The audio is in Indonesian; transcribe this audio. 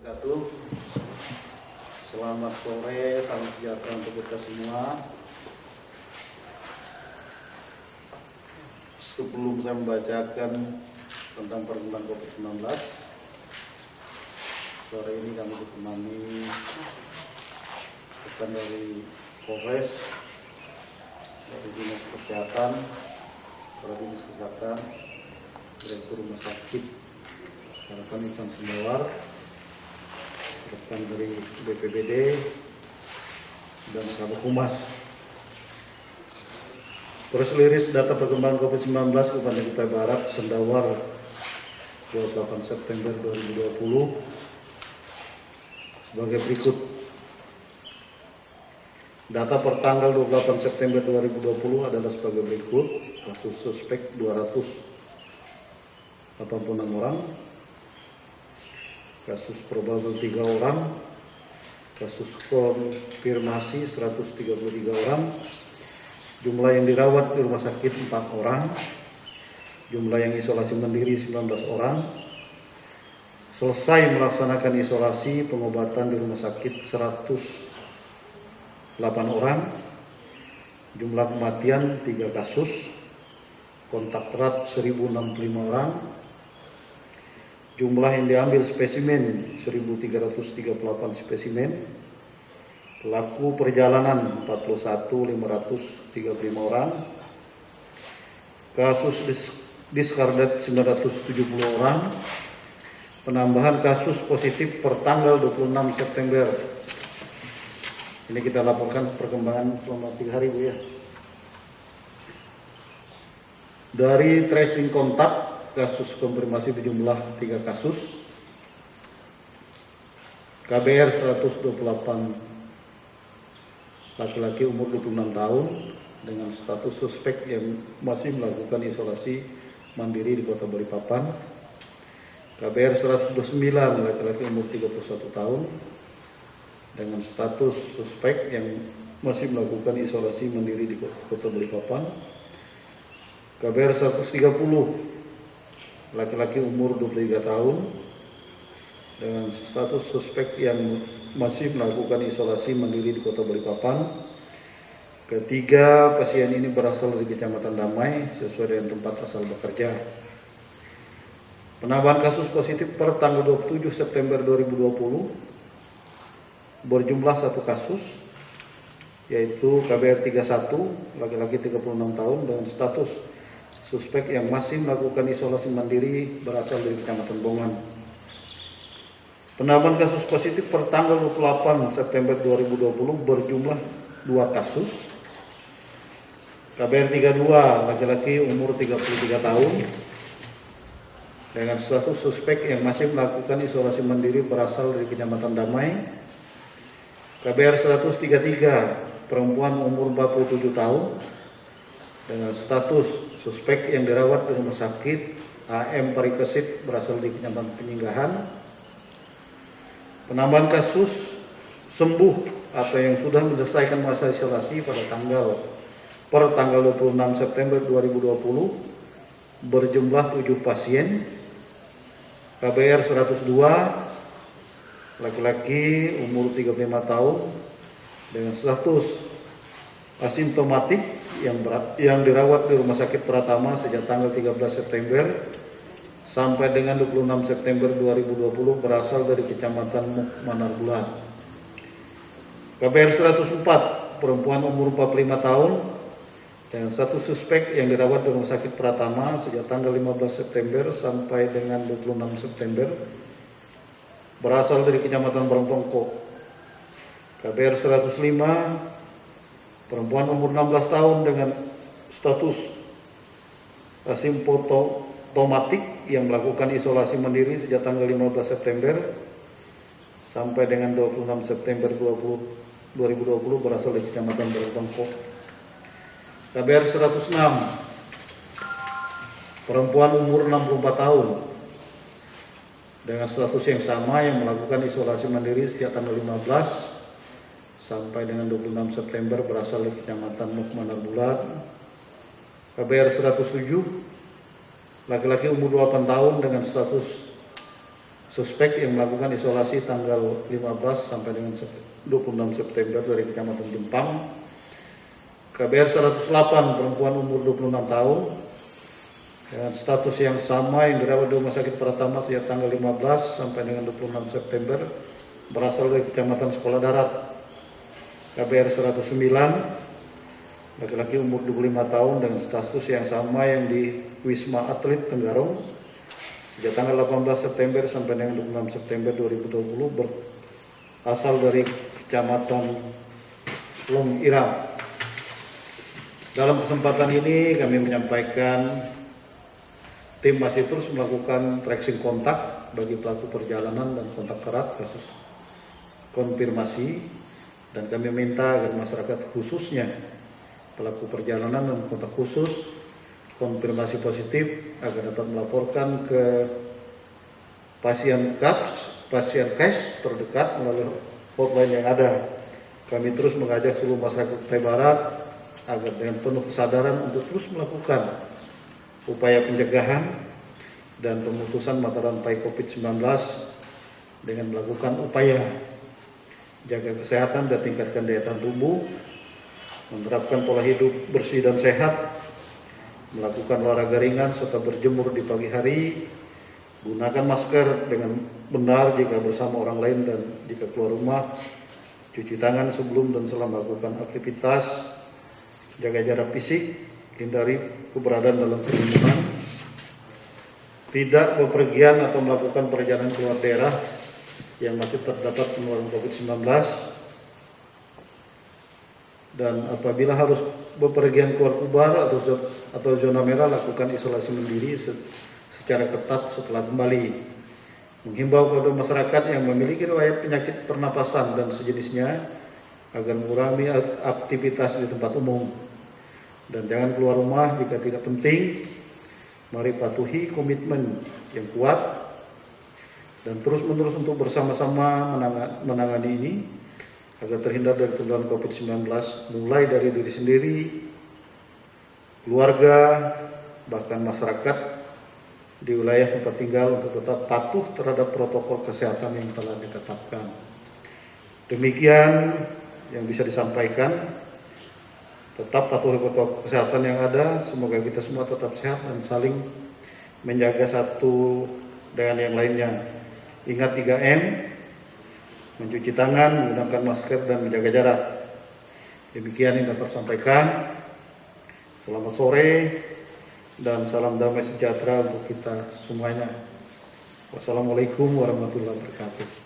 wabarakatuh. Selamat sore, salam sejahtera untuk kita semua. Sebelum saya membacakan tentang perkembangan COVID-19, sore ini kami ditemani rekan dari Polres, dari Dinas Kesehatan, Kepala Dinas Kesehatan, Direktur Rumah Sakit Harapan Insan Sumawar, rekan dari BPBD dan Kabag Humas. Proses liris data perkembangan COVID-19 Kabupaten Kutai Barat Sendawar 28 September 2020 sebagai berikut. Data per tanggal 28 September 2020 adalah sebagai berikut. Kasus suspek 286 orang, kasus probable 3 orang, kasus konfirmasi 133 orang, jumlah yang dirawat di rumah sakit 4 orang, jumlah yang isolasi mandiri 19 orang, selesai melaksanakan isolasi pengobatan di rumah sakit 108 orang, jumlah kematian 3 kasus, kontak erat 1065 orang, jumlah yang diambil spesimen 1338 spesimen, pelaku perjalanan 41.535 orang, kasus discarded 970 orang, penambahan kasus positif per tanggal 26 September. Ini kita laporkan perkembangan selama 3 hari, Bu, ya. Dari tracing kontak, kasus konfirmasi berjumlah 3 kasus, KBR 128 laki-laki umur 26 tahun dengan status suspek yang masih melakukan isolasi mandiri di Kota Balikpapan. KBR 129 laki-laki umur 31 tahun dengan status suspek yang masih melakukan isolasi mandiri di Kota Balikpapan. KBR 130 laki-laki umur 23 tahun dengan status suspek yang masih melakukan isolasi mandiri di Kota Balikpapan. Ketiga pasien ini berasal dari Kecamatan Damai sesuai dengan tempat asal bekerja. Penambahan kasus positif per tanggal 27 September 2020 berjumlah 1 kasus, yaitu KBR 31 laki-laki 36 tahun dengan status suspek yang masih melakukan isolasi mandiri berasal dari Kecamatan Bongan. Penambahan kasus positif per tanggal 28 September 2020 berjumlah 2 kasus. KBR 32 laki-laki umur 33 tahun dengan status suspek yang masih melakukan isolasi mandiri berasal dari Kecamatan Damai. KBR 133 perempuan umur 47 tahun dengan status suspek yang dirawat di rumah sakit AM Parikesit berasal dari Kecamatan Penyinggahan. Penambahan kasus sembuh atau yang sudah menyelesaikan masa isolasi pada tanggal 26 September 2020 berjumlah 7 pasien. KBR 102 laki-laki umur 35 tahun dengan status asimptomatik yang dirawat di Rumah Sakit Pratama sejak tanggal 13 September sampai dengan 26 September 2020 berasal dari Kecamatan Manarbulan. KBR 104 perempuan umur 45 tahun dengan status suspek yang dirawat di Rumah Sakit Pratama sejak tanggal 15 September sampai dengan 26 September berasal dari Kecamatan Barongtongko. KBR 105 perempuan umur 16 tahun dengan status asimptomatik yang melakukan isolasi mandiri sejak tanggal 15 September sampai dengan 26 September 2020 berasal dari Kecamatan Barongtongko. KBR 106 perempuan umur 64 tahun dengan status yang sama yang melakukan isolasi mandiri sejak tanggal 15 sampai dengan 26 September berasal dari Kecamatan Manarbulan. KBR 107 laki-laki umur 28 tahun dengan status suspek yang melakukan isolasi tanggal 15 sampai dengan 26 September dari Kecamatan Jempang. KBR 108 perempuan umur 26 tahun dengan status yang sama yang dirawat di Rumah Sakit Pratama sejak tanggal 15 sampai dengan 26 September, berasal dari Kecamatan Sekolah Darat. KBR 109 laki-laki umur 25 tahun dengan status yang sama yang di Wisma Atlet Tenggarong sejak tanggal 18 September sampai dengan 26 September 2020, berasal dari Kecamatan Long Iram. Dalam kesempatan ini kami menyampaikan tim masih terus melakukan tracing kontak bagi pelaku perjalanan dan kontak erat kasus konfirmasi, dan kami minta agar masyarakat khususnya pelaku perjalanan dan kontak khusus konfirmasi positif agar dapat melaporkan ke pasien KAS terdekat melalui hotline yang ada. Kami terus mengajak seluruh masyarakat Kutai Barat agar dengan penuh kesadaran untuk terus melakukan upaya pencegahan dan pemutusan mata rantai COVID-19 dengan melakukan upaya jaga kesehatan dan tingkatkan daya tahan tubuh, menerapkan pola hidup bersih dan sehat, melakukan olahraga ringan serta berjemur di pagi hari, gunakan masker dengan benar jika bersama orang lain dan jika keluar rumah, cuci tangan sebelum dan setelah melakukan aktivitas, jaga jarak fisik, hindari keberadaan dalam kerumunan, tidak bepergian atau melakukan perjalanan keluar daerah yang masih terdapat penularan COVID-19, dan apabila harus bepergian keluar kubar atau zona merah, lakukan isolasi mandiri secara ketat setelah kembali. Menghimbau kepada masyarakat yang memiliki riwayat penyakit pernapasan dan sejenisnya agar mengurangi aktivitas di tempat umum dan jangan keluar rumah jika tidak penting. Mari patuhi komitmen yang kuat dan terus-menerus untuk bersama-sama menangani ini agar terhindar dari penularan COVID-19, mulai dari diri sendiri, keluarga, bahkan masyarakat di wilayah tempat tinggal untuk tetap patuh terhadap protokol kesehatan yang telah ditetapkan. Demikian yang bisa disampaikan. Tetap patuhi protokol kesehatan yang ada. Semoga kita semua tetap sehat dan saling menjaga satu dengan yang lainnya. Ingat 3M, mencuci tangan, menggunakan masker, dan menjaga jarak. Demikian yang dapat sampaikan. Selamat sore dan salam damai sejahtera untuk kita semuanya. Wassalamualaikum warahmatullahi wabarakatuh.